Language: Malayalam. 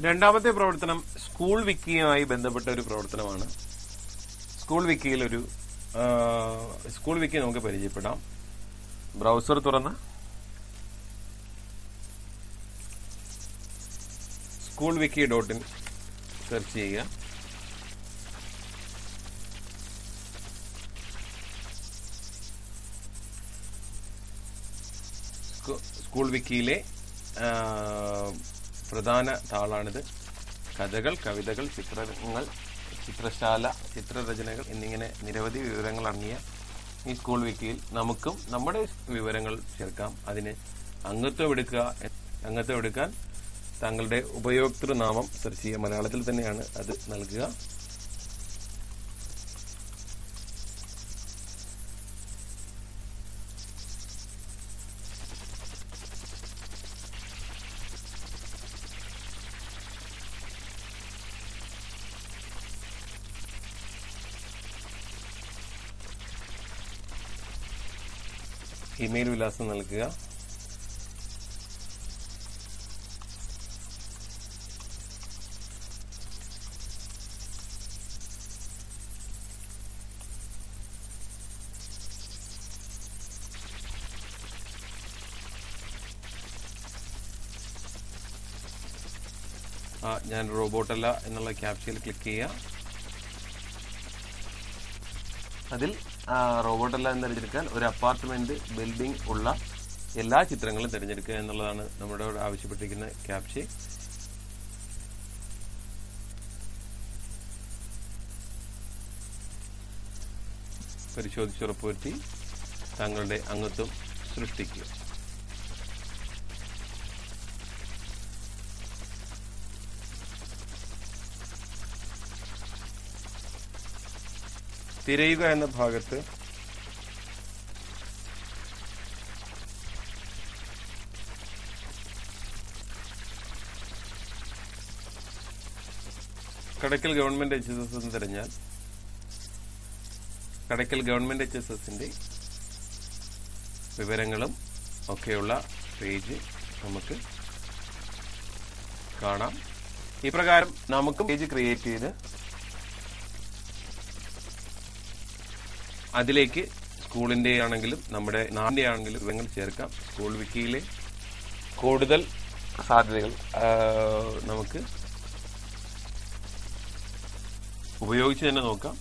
രണ്ടാമത്തെ പ്രവർത്തനം സ്കൂൾ വിക്കിയുമായി ബന്ധപ്പെട്ട ഒരു പ്രവർത്തനമാണ്. സ്കൂൾ വിക്കിയിൽ സ്കൂൾ വിക്കി നമുക്ക് പരിചയപ്പെടാം. ബ്രൗസർ തുറന്ന് സ്കൂൾ വിക്കി .in സെർച്ച് ചെയ്യുക. സ്കൂൾ വിക്കിയിലെ പ്രധാന താളാണിത്. കഥകൾ, കവിതകൾ, ചിത്രങ്ങൾ, ചിത്രശാല, ചിത്രരചനകൾ എന്നിങ്ങനെ നിരവധി വിവരങ്ങൾ അടങ്ങിയ ഈ സ്കൂൾ വിക്കിയിൽ നമുക്കും നമ്മുടെ വിവരങ്ങൾ ചേർക്കാം. അതിന് അംഗത്വം എടുക്കാൻ താങ്കളുടെ ഉപയോക്തൃനാമം സെർച്ച് ചെയ്യുക. മലയാളത്തിൽ തന്നെയാണ് അത് നൽകുക. ഇമെയിൽ വിലാസം നൽകുക. ഞാൻ റോബോട്ടല്ല എന്നുള്ള ക്യാപ്ചയിൽ ക്ലിക്ക് ചെയ്യുക. അതിൽ റോബോട്ടല്ല എന്ന് തിരഞ്ഞെടുക്കാൻ ഒരു അപ്പാർട്ട്മെന്റ് ബിൽഡിംഗ് ഉള്ള എല്ലാ ചിത്രങ്ങളും തിരഞ്ഞെടുക്കുക എന്നുള്ളതാണ് നമ്മുടെ ആവശ്യപ്പെട്ടിരിക്കുന്ന ക്യാപ്ച. പരിശോധിച്ച് ഉറപ്പുവരുത്തി താങ്കളുടെ അംഗത്വം സൃഷ്ടിക്കുക. തിരയുക എന്ന ഭാഗത്ത് കടയ്ക്കൽ ഗവൺമെന്റ് HSS എന്ന് തിരഞ്ഞാൽ കടയ്ക്കൽ ഗവൺമെന്റ് HSSന്റെ വിവരങ്ങളും ഒക്കെയുള്ള പേജ് നമുക്ക് കാണാം. ഇപ്രകാരം നമുക്ക് പേജ് ക്രിയേറ്റ് ചെയ്ത് അതിലേക്ക് സ്കൂളിന്റെ ആണെങ്കിലും നമ്മുടെ നാടിന്റെ ആണെങ്കിലും വിവരങ്ങൾ ചേർക്കാം. സ്കൂൾ വിക്കിയിലെ കൂടുതൽ സാധ്യതകൾ നമുക്ക് ഉപയോഗിച്ച് തന്നെ നോക്കാം.